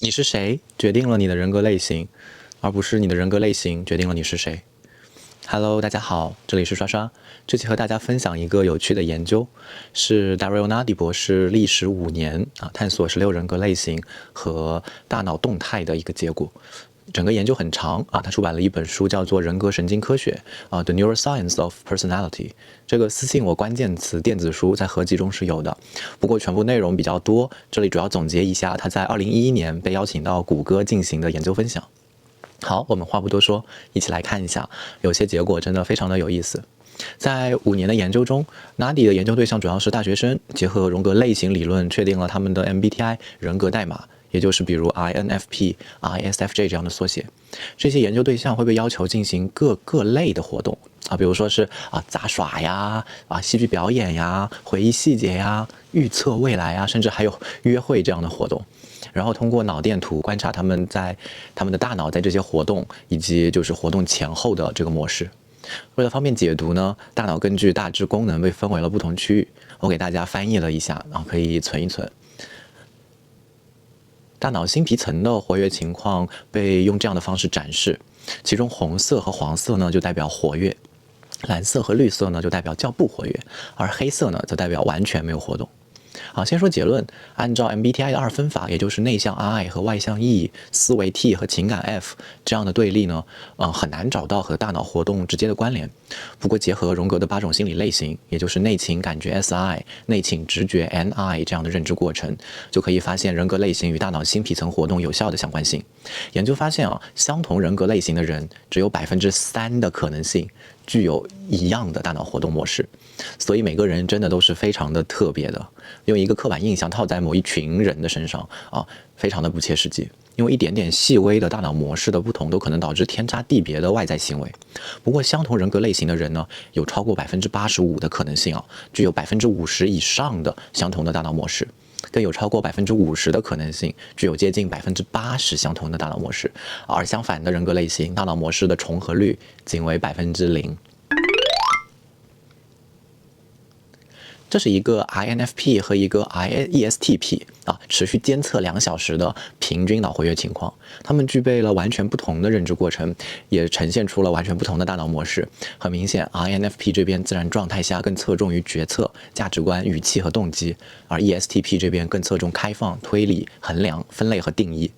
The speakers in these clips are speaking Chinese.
你是谁决定了你的人格类型，而不是你的人格类型决定了你是谁。Hello， 大家好，这里是刷刷。这期和大家分享一个有趣的研究，是 Dario Nadi 博士历时5年探索16人格类型和大脑动态的一个结果。整个研究很长他出版了一本书，叫做《人格神经科学》The Neuroscience of Personality。这个私信我关键词电子书在合集中是有的，不过全部内容比较多，这里主要总结一下他在2011年被邀请到谷歌进行的研究分享。好，我们话不多说，一起来看一下，有些结果真的非常的有意思。在5年的研究中 ，Nadi 的研究对象主要是大学生，结合荣格类型理论，确定了他们的 MBTI 人格代码，也就是比如 INFP、ISFJ 这样的缩写。这些研究对象会被要求进行各类的活动比如说是杂耍呀、戏剧表演呀、回忆细节呀、预测未来呀，甚至还有约会这样的活动。然后通过脑电图观察他们的大脑在这些活动以及就是活动前后的这个模式。为了方便解读呢，大脑根据大致功能被分为了不同区域，我给大家翻译了一下，然后可以存一存。大脑新皮层的活跃情况被用这样的方式展示，其中红色和黄色呢就代表活跃，蓝色和绿色呢就代表较不活跃，而黑色呢则代表完全没有活动。好，先说结论。按照 MBTI 的2分法，也就是内向 I 和外向 E、思维 T 和情感 F 这样的对立呢，很难找到和大脑活动直接的关联。不过结合荣格的8种心理类型，也就是内倾感觉 SI、内倾直觉 NI 这样的认知过程，就可以发现人格类型与大脑新皮层活动有效的相关性。研究发现相同人格类型的人只有3%的可能性具有一样的大脑活动模式，所以每个人真的都是非常的特别的。用一个刻板印象套在某一群人的身上非常的不切实际。因为一点点细微的大脑模式的不同，都可能导致天差地别的外在行为。不过，相同人格类型的人呢，有超过85%的可能性具有50%以上的相同的大脑模式，更有超过50%的可能性具有接近80%相同的大脑模式。而相反的人格类型，大脑模式的重合率仅为0%。这是一个 INFP 和一个 ESTP 持续监测2小时的平均脑活跃情况。他们具备了完全不同的认知过程，也呈现出了完全不同的大脑模式。很明显 ，INFP 这边自然状态下更侧重于决策、价值观、语气和动机，而 ESTP 这边更侧重开放、推理、衡量、分类和定义。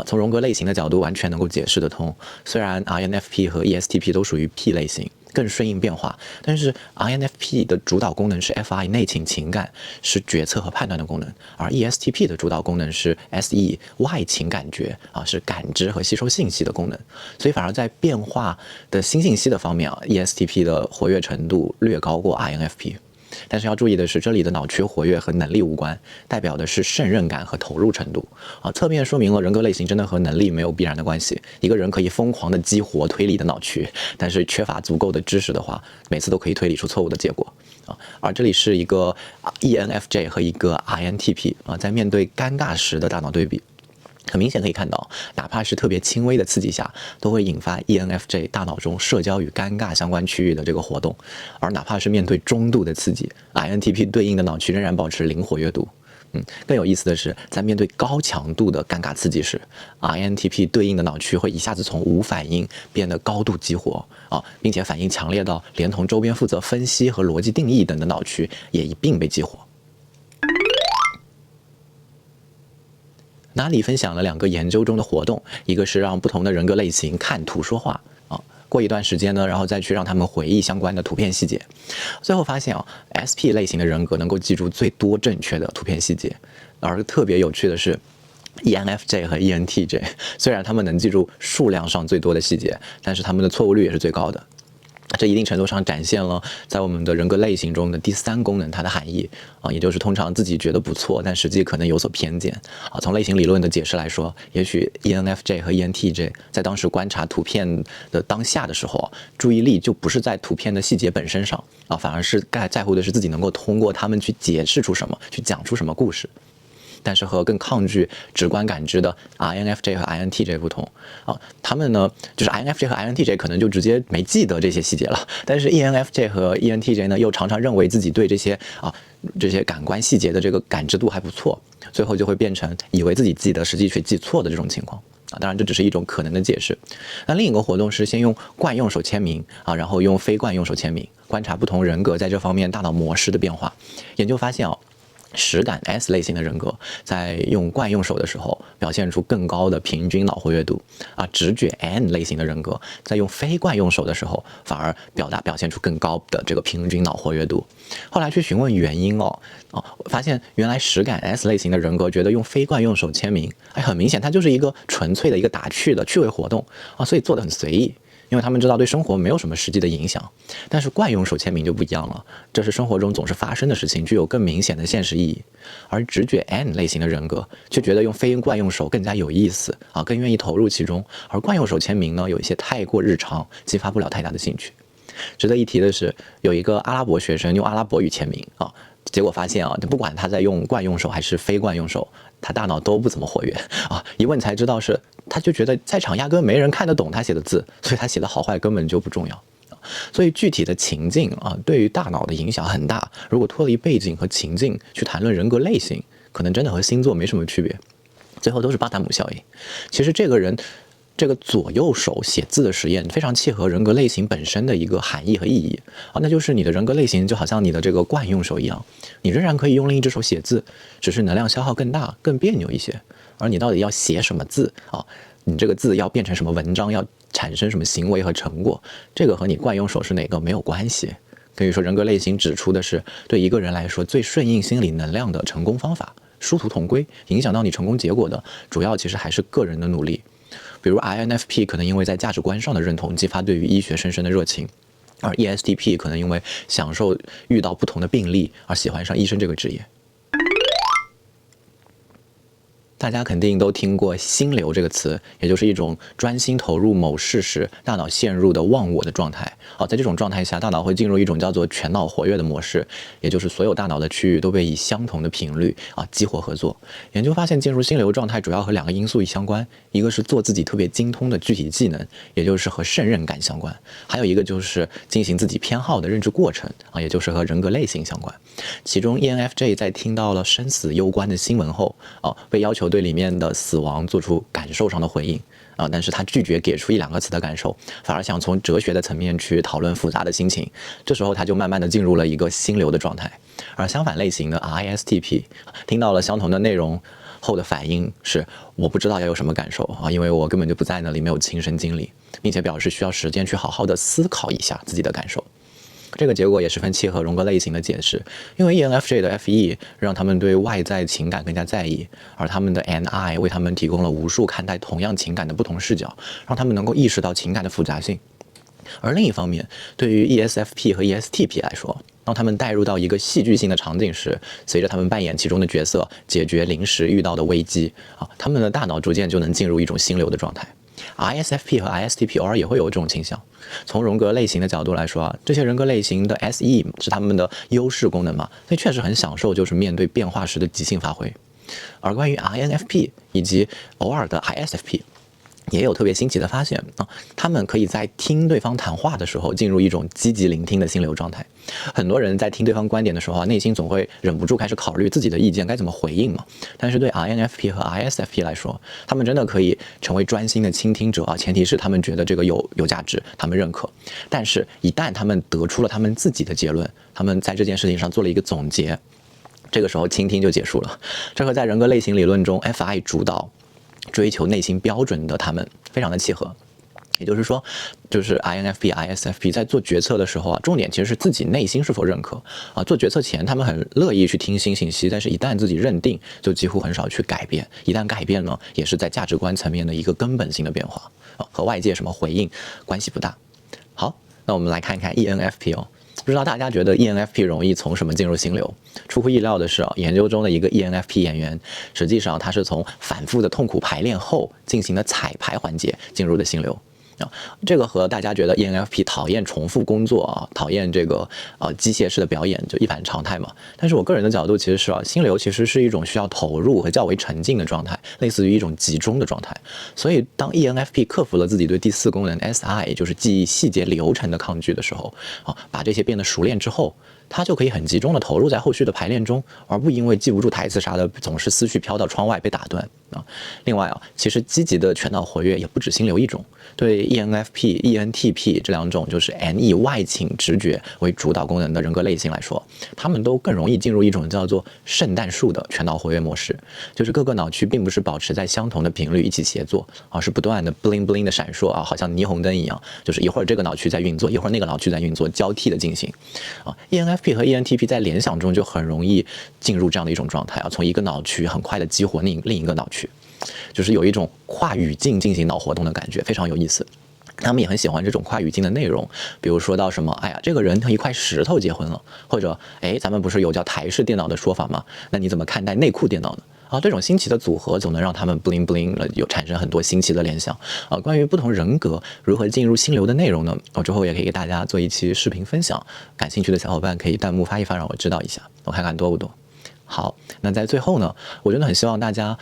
从荣格类型的角度完全能够解释得通。虽然 INFP 和 ESTP 都属于 P 类型，更顺应变化，但是 INFP 的主导功能是 FI 内倾情感，是决策和判断的功能，而 ESTP 的主导功能是 SE 外倾感觉是感知和吸收信息的功能。所以反而在变化的新信息的方面ESTP 的活跃程度略高过 INFP。但是要注意的是，这里的脑区活跃和能力无关，代表的是胜任感和投入程度侧面说明了人格类型真的和能力没有必然的关系。一个人可以疯狂的激活推理的脑区，但是缺乏足够的知识的话，每次都可以推理出错误的结果而这里是一个 ENFJ 和一个 INTP 在面对尴尬时的大脑对比。很明显可以看到，哪怕是特别轻微的刺激下，都会引发 ENFJ 大脑中社交与尴尬相关区域的这个活动，而哪怕是面对中度的刺激 ，INTP 对应的脑区仍然保持零活跃度。更有意思的是，在面对高强度的尴尬刺激时 ，INTP 对应的脑区会一下子从无反应变得高度激活并且反应强烈到连同周边负责分析和逻辑定义等的脑区也一并被激活。Nadi 分享了2个研究中的活动，一个是让不同的人格类型看图说话过一段时间呢，然后再去让他们回忆相关的图片细节。最后发现SP 类型的人格能够记住最多正确的图片细节，而特别有趣的是，ENFJ 和 ENTJ 虽然他们能记住数量上最多的细节，但是他们的错误率也是最高的。这一定程度上展现了在我们的人格类型中的第3功能它的含义也就是通常自己觉得不错，但实际可能有所偏见从类型理论的解释来说，也许 ENFJ 和 ENTJ 在当时观察图片的当下的时候，注意力就不是在图片的细节本身上反而是在乎的是自己能够通过它们去解释出什么，去讲出什么故事。但是和更抗拒直观感知的 INFJ 和 INTJ 不同啊，他们呢就是 INFJ 和 INTJ 可能就直接没记得这些细节了，但是 ENFJ 和 ENTJ 呢又常常认为自己对这些感官细节的这个感知度还不错，最后就会变成以为自己记得，实际却记错的这种情况。当然这只是一种可能的解释。那另一个活动是先用惯用手签名然后用非惯用手签名，观察不同人格在这方面大脑模式的变化。研究发现实感 S 类型的人格在用惯用手的时候表现出更高的平均脑活跃度直觉 N 类型的人格在用非惯用手的时候反而表现出更高的这个平均脑活跃度。后来去询问原因发现原来实感 S 类型的人格觉得用非惯用手签名很明显它就是一个纯粹的一个打趣的趣味活动所以做得很随意，因为他们知道对生活没有什么实际的影响。但是惯用手签名就不一样了，这是生活中总是发生的事情，具有更明显的现实意义。而直觉 N 类型的人格却觉得用非惯用手更加有意思更愿意投入其中，而惯用手签名呢有一些太过日常，激发不了太大的兴趣。值得一提的是，有一个阿拉伯学生用阿拉伯语签名结果发现不管他在用惯用手还是非惯用手，他大脑都不怎么活跃一问才知道是他就觉得在场压根没人看得懂他写的字，所以他写的好坏根本就不重要。所以具体的情境对于大脑的影响很大。如果脱离背景和情境去谈论人格类型，可能真的和星座没什么区别，最后都是巴塔姆效应。其实这个左右手写字的实验非常契合人格类型本身的一个含义和意义那就是你的人格类型就好像你的这个惯用手一样，你仍然可以用另一只手写字，只是能量消耗更大，更别扭一些。而你到底要写什么字你这个字要变成什么文章，要产生什么行为和成果，这个和你惯用手是哪个没有关系。可以说人格类型指出的是对一个人来说最顺应心理能量的成功方法，殊途同归，影响到你成功结果的主要其实还是个人的努力。比如 INFP 可能因为在价值观上的认同激发对于医学深深的热情，而 ESTP 可能因为享受遇到不同的病例而喜欢上医生这个职业。大家肯定都听过心流这个词，也就是一种专心投入某事时大脑陷入的忘我的状态在这种状态下，大脑会进入一种叫做全脑活跃的模式，也就是所有大脑的区域都被以相同的频率激活合作。研究发现进入心流状态主要和两个因素相关，一个是做自己特别精通的具体技能，也就是和胜任感相关；还有一个就是进行自己偏好的认知过程也就是和人格类型相关。其中 ENFJ 在听到了生死攸关的新闻后被要求对里面的死亡做出感受上的回应但是他拒绝给出1-2个词的感受，反而想从哲学的层面去讨论复杂的心情。这时候他就慢慢的进入了一个心流的状态。而相反类型的 ISTP 听到了相同的内容后的反应是我不知道要有什么感受因为我根本就不在那里，没有亲身经历，并且表示需要时间去好好的思考一下自己的感受。这个结果也十分契合人格类型的解释，因为 ENFJ 的 FE 让他们对外在情感更加在意，而他们的 NI 为他们提供了无数看待同样情感的不同视角，让他们能够意识到情感的复杂性。而另一方面，对于 ESFP 和 ESTP 来说，当他们带入到一个戏剧性的场景时，随着他们扮演其中的角色，解决临时遇到的危机他们的大脑逐渐就能进入一种心流的状态。ISFP 和 ISTP 偶尔也会有这种倾向。从人格类型的角度来说这些人格类型的 SE 是他们的优势功能嘛，所以确实很享受就是面对变化时的即兴发挥。而关于 INFP 以及偶尔的 ISFP也有特别新奇的发现他们可以在听对方谈话的时候进入一种积极聆听的心流状态。很多人在听对方观点的时候内心总会忍不住开始考虑自己的意见该怎么回应嘛。但是对 INFP 和 ISFP 来说，他们真的可以成为专心的倾听者前提是他们觉得这个有价值，他们认可。但是一旦他们得出了他们自己的结论，他们在这件事情上做了一个总结，这个时候倾听就结束了。这和在人格类型理论中 FI 主导追求内心标准的他们非常的契合。也就是说，就是 INFP、ISFP 在做决策的时候重点其实是自己内心是否认可做决策前他们很乐意去听新信息，但是一旦自己认定就几乎很少去改变。一旦改变呢，也是在价值观层面的一个根本性的变化和外界什么回应关系不大。好，那我们来看看 ENFP 不知道大家觉得 ENFP 容易从什么进入心流？出乎意料的是研究中的一个 ENFP 演员，实际上他是从反复的痛苦排练后进行的彩排环节进入的心流。啊，这个和大家觉得 ENFP 讨厌重复工作啊，讨厌这个机械式的表演就一反常态嘛。但是我个人的角度其实是心流其实是一种需要投入和较为沉浸的状态，类似于一种集中的状态。所以当 ENFP 克服了自己对第4功能 SI 也就是记忆细节流程的抗拒的时候啊，把这些变得熟练之后，他就可以很集中的投入在后续的排练中，而不因为记不住台词啥的总是思绪飘到窗外被打断啊。另外其实积极的全脑活跃也不止心流一种，对 ENFP、ENTP 这2种就是 NE 外倾直觉为主导功能的人格类型来说，他们都更容易进入一种叫做圣诞树的全脑活跃模式，就是各个脑区并不是保持在相同的频率一起协作，而是不断的 bling bling 的闪烁啊，好像霓虹灯一样，就是一会儿这个脑区在运作，一会儿那个脑区在运作，交替的进行啊。ENFP 和 ENTP 在联想中就很容易进入这样的一种状态啊，从一个脑区很快的激活另一个脑区，就是有一种跨语境进行脑活动的感觉，非常有意思。他们也很喜欢这种跨语境的内容，比如说到什么，哎呀，这个人和一块石头结婚了，或者，哎，咱们不是有叫台式电脑的说法吗？那你怎么看待内裤电脑呢？啊，这种新奇的组合总能让他们 bling bling 了，有产生很多新奇的联想啊。关于不同人格如何进入心流的内容呢，我之后也可以给大家做一期视频分享，感兴趣的小伙伴可以弹幕发一发，让我知道一下，我看看多不多。好，那在最后呢，我真的很希望大家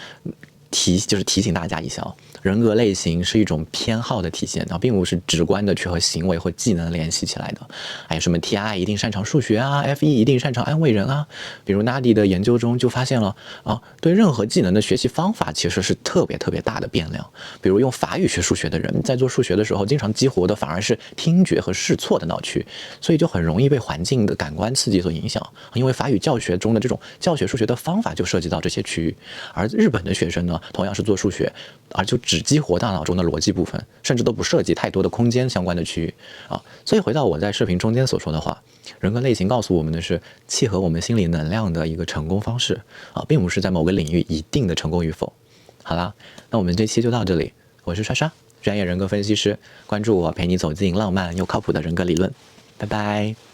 提醒大家一下，人格类型是一种偏好的体现啊，并不是直观的去和行为或技能联系起来的。还有什么 TI 一定擅长数学啊 ，FE 一定擅长安慰人啊。比如 Nadi 的研究中就发现了啊，对任何技能的学习方法其实是特别大的变量。比如用法语学数学的人，在做数学的时候，经常激活的反而是听觉和试错的脑区，所以就很容易被环境的感官刺激所影响。因为法语教学中的这种教学数学的方法就涉及到这些区域，而日本的学生呢，同样是做数学，而就只激活大脑中的逻辑部分，甚至都不涉及太多的空间相关的区域啊。所以回到我在视频中间所说的话，人格类型告诉我们的是契合我们心理能量的一个成功方式啊，并不是在某个领域一定的成功与否。好啦，那我们这期就到这里，我是刷刷，专业人格分析师，关注我，陪你走进浪漫又靠谱的人格理论，拜拜。